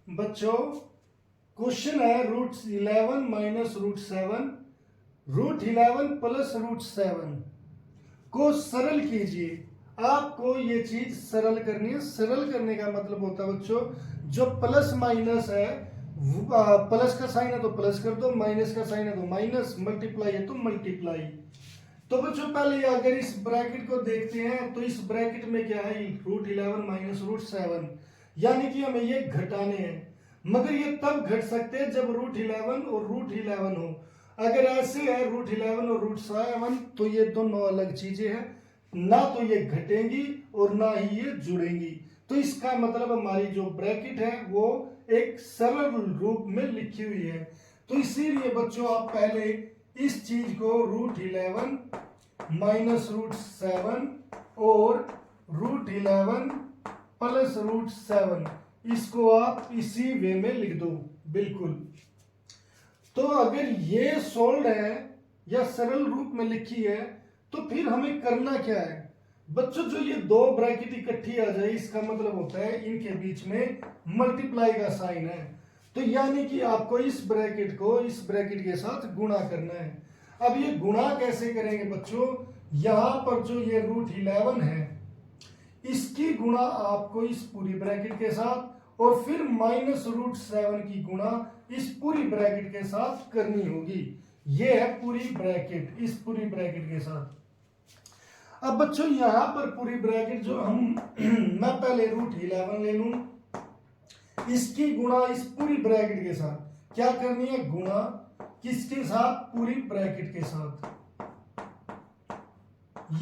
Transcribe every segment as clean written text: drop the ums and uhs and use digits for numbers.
बच्चों क्वेश्चन है √11 minus √7 √11 plus √7 को सरल कीजिए। आपको ये चीज सरल करनी है। सरल करने का मतलब होता है बच्चों, जो प्लस माइनस है, प्लस का साइन है तो प्लस कर दो, माइनस का साइन है तो माइनस, मल्टीप्लाई है तो मल्टीप्लाई। तो बच्चों पहले अगर इस ब्रैकेट को देखते हैं तो इस ब्रैकेट में क्या है, √11 माइनस √7, यानी कि हमें ये घटाने हैं। मगर ये तब घट सकते हैं जब √11 और √11 हो। अगर ऐसे है √11 और √7 तो ये दोनों अलग चीजें हैं, ना तो ये घटेंगी और ना ही ये जुड़ेंगी। तो इसका मतलब हमारी जो ब्रैकेट है वो एक सरल रूप में लिखी हुई है। तो इसीलिए बच्चों आप पहले इस चीज को √11 माइनस √7 और √11 प्लस √7 इसको आप इसी वे में लिख दो बिल्कुल। तो अगर ये सोल्ड है या सरल रूप में लिखी है तो फिर हमें करना क्या है बच्चों, जो ये दो ब्रैकेट इकट्ठी आ जाए इसका मतलब होता है इनके बीच में मल्टीप्लाई का साइन है। तो यानी कि आपको इस ब्रैकेट को इस ब्रैकेट के साथ गुणा करना है। अब ये गुणा कैसे करेंगे बच्चों, यहां पर जो ये √11 है इसकी गुणा आपको इस पूरी ब्रैकेट के साथ और फिर माइनस √7 की गुणा इस पूरी ब्रैकेट के साथ करनी होगी। ये है पूरी ब्रैकेट, इस पूरी ब्रैकेट के साथ। अब बच्चों यहां पर पूरी ब्रैकेट जो हम मैं पहले √11 ले लूं, इसकी गुणा इस पूरी ब्रैकेट के साथ क्या करनी है, गुणा किसके साथ, पूरी ब्रैकेट के साथ।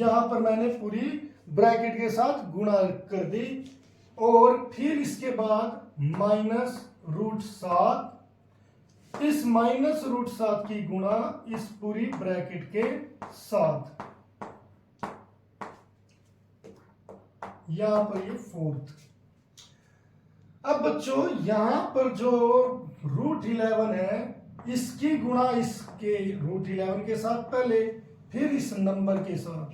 यहां पर मैंने पूरी ब्रैकेट के साथ गुणा कर दी और फिर इसके बाद माइनस √7, इस माइनस √7 की गुणा इस पूरी ब्रैकेट के साथ, यहां पर ये फोर्थ। अब बच्चों यहां पर जो √11 है इसकी गुणा इसके √11 के साथ पहले, फिर इस नंबर के साथ,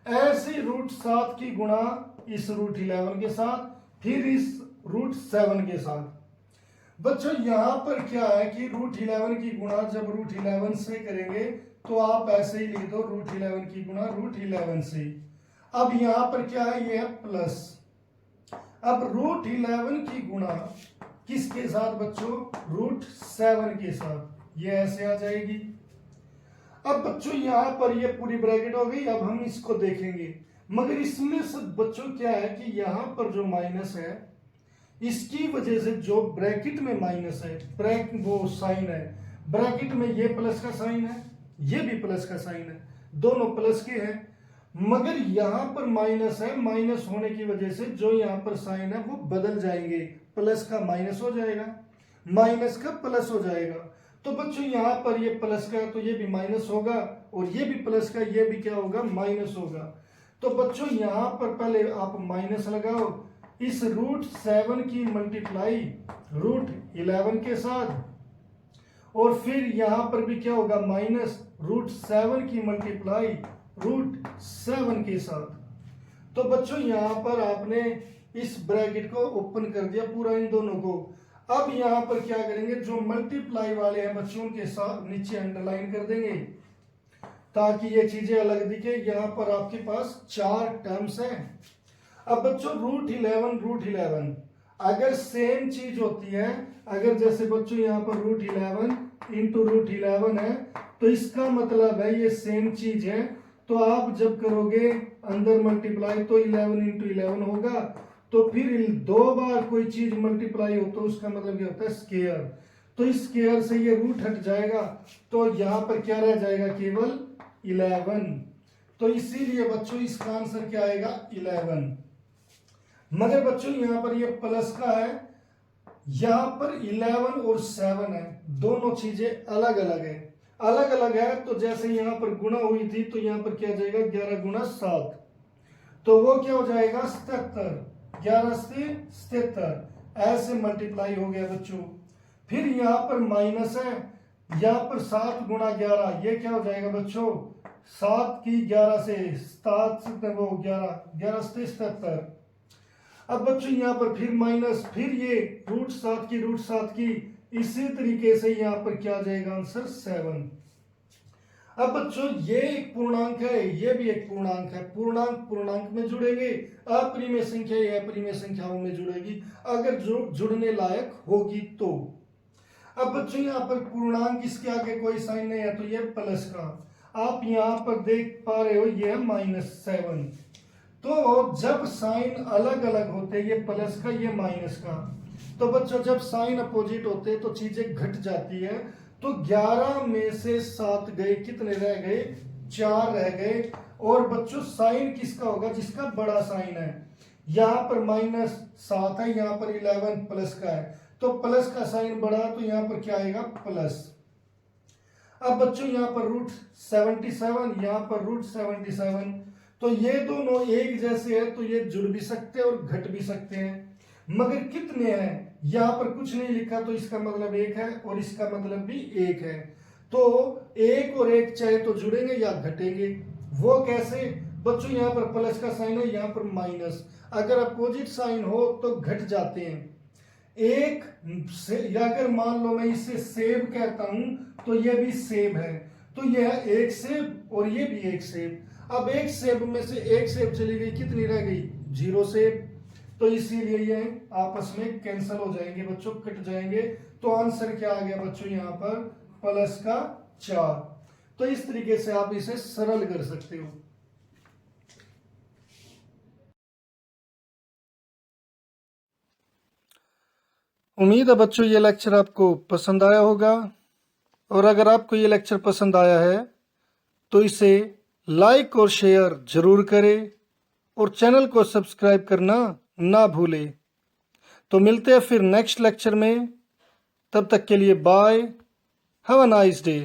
ऐसे √7 की गुणा इस √11 के साथ, फिर इस √7 के साथ। बच्चों यहां पर क्या है कि √11 की गुणा जब √11 से करेंगे तो आप ऐसे ही लिख दो √11 की गुणा √11 से। अब यहां पर क्या है, ये है प्लस। अब √11 की गुणा किसके साथ बच्चों, √7 के साथ, ये ऐसे आ जाएगी। अब बच्चों यहां पर ये पूरी ब्रैकेट हो गई। अब हम इसको देखेंगे, मगर इसमें से बच्चों क्या है कि यहां पर जो माइनस है इसकी वजह से जो ब्रैकेट में माइनस है, वो साइन है, ब्रैकेट में ये प्लस का साइन है, ये भी प्लस का साइन है, दोनों प्लस के हैं। मगर यहां पर माइनस है, माइनस होने की वजह से जो यहां पर साइन है वो बदल जाएंगे, प्लस का माइनस हो जाएगा, माइनस का प्लस हो जाएगा। तो बच्चों यहां पर ये प्लस का तो ये भी माइनस होगा और ये भी प्लस का ये भी क्या होगा, माइनस होगा। तो बच्चों यहां पर पहले आप माइनस लगाओ, इस √7 की मल्टीप्लाई √11 के साथ और फिर यहां पर भी क्या होगा, माइनस √7 की मल्टीप्लाई √7 के साथ। तो बच्चों यहां पर आपने इस ब्रैकेट को ओपन कर दिया पूरा इन दोनों को। अब यहां पर क्या करेंगे, जो मल्टीप्लाई वाले हैं बच्चों के साथ नीचे अंडरलाइन कर देंगे ताकि ये चीजें अलग दिखे। यहां पर आपके पास 4 टर्म्स हैं। अब बच्चों √11 अगर सेम चीज होती है, अगर जैसे बच्चों यहां पर √11 इंटू √11 है तो इसका मतलब है ये सेम चीज है। तो आप जब करोगे अंदर मल्टीप्लाई तो 11 इंटू 11 होगा। तो फिर 2 बार कोई चीज मल्टीप्लाई हो तो उसका मतलब क्या होता है, स्केयर। तो इस स्केयर से ये रूट हट जाएगा तो यहां पर क्या रह जाएगा, केवल 11। तो इसीलिए बच्चों इसका आंसर क्या आएगा, 11। मगर बच्चों यहां पर ये प्लस का है, यहां पर 11 और 7 है, दोनों चीजें अलग अलग है, अलग अलग है। तो जैसे यहां पर गुणा हुई थी तो यहां पर क्या जाएगा, 11 गुणा 7, तो वो क्या हो जाएगा 77, 11 से 77 ऐसे मल्टीप्लाई हो गया बच्चों। फिर यहां पर माइनस है, यहां पर 7 गुणा 11, ये क्या हो जाएगा बच्चों, 7 की 11 से 7 वो 11 11 से 77। अब बच्चों यहाँ पर फिर माइनस, फिर ये √7 की √7 की, इसी तरीके से यहाँ पर क्या आ जाएगा आंसर 7। अब बच्चों ये एक पूर्णांक है, ये भी एक पूर्णांक है, पूर्णांक पूर्णांक में जुड़ेंगे, अपरिमेय संख्या ये अपरिमेय संख्याओं में जुड़ेगी अगर जुड़ने लायक होगी तो। अब बच्चों यहाँ पर पूर्णांक इसके आगे कोई साइन नहीं है तो ये प्लस का, आप यहाँ पर देख पा रहे हो ये है -7। तो जब साइन अलग अलग होते, ये प्लस का ये माइनस का, तो बच्चों जब साइन अपोजिट होते तो चीजें घट जाती है। तो 11 में से 7 गए, कितने रह गए 4 रह गए। और बच्चों साइन किसका होगा, जिसका बड़ा साइन है। यहाँ पर -7 है, यहाँ पर 11 प्लस का है, तो प्लस का साइन बड़ा, तो यहाँ पर क्या आएगा प्लस। अब बच्चों यहाँ पर √77, यहाँ पर √77, तो ये दोनों एक जैसे हैं तो ये जुड़ भी सकते हैं और घट भी सकते हैं, मगर कितने हैं यहाँ पर कुछ नहीं लिखा, तो इसका मतलब 1 है और इसका मतलब भी 1 है। तो 1 और 1 चाहे तो जुड़ेंगे या घटेंगे। वो कैसे बच्चों, यहाँ पर प्लस का साइन है, यहाँ पर माइनस, अगर अपोजिट साइन हो तो घट जाते हैं। एक से, अगर मान लो मैं इसे सेब कहता हूं तो ये भी सेब है, तो यह है 1 सेब और ये भी 1 सेब। अब 1 सेब में से 1 सेब चली गई, कितनी रह गई 0 सेब, तो इसीलिए ये आपस में कैंसिल हो जाएंगे बच्चों, कट जाएंगे। तो आंसर क्या आ गया बच्चों यहाँ पर प्लस का 4। तो इस तरीके से आप इसे सरल कर सकते हो। उम्मीद है बच्चों ये लेक्चर आपको पसंद आया होगा, और अगर आपको ये लेक्चर पसंद आया है तो इसे लाइक और शेयर जरूर करें और चैनल को सब्सक्राइब करना ना भूलें। तो मिलते हैं फिर नेक्स्ट लेक्चर में, तब तक के लिए bye, have a nice day.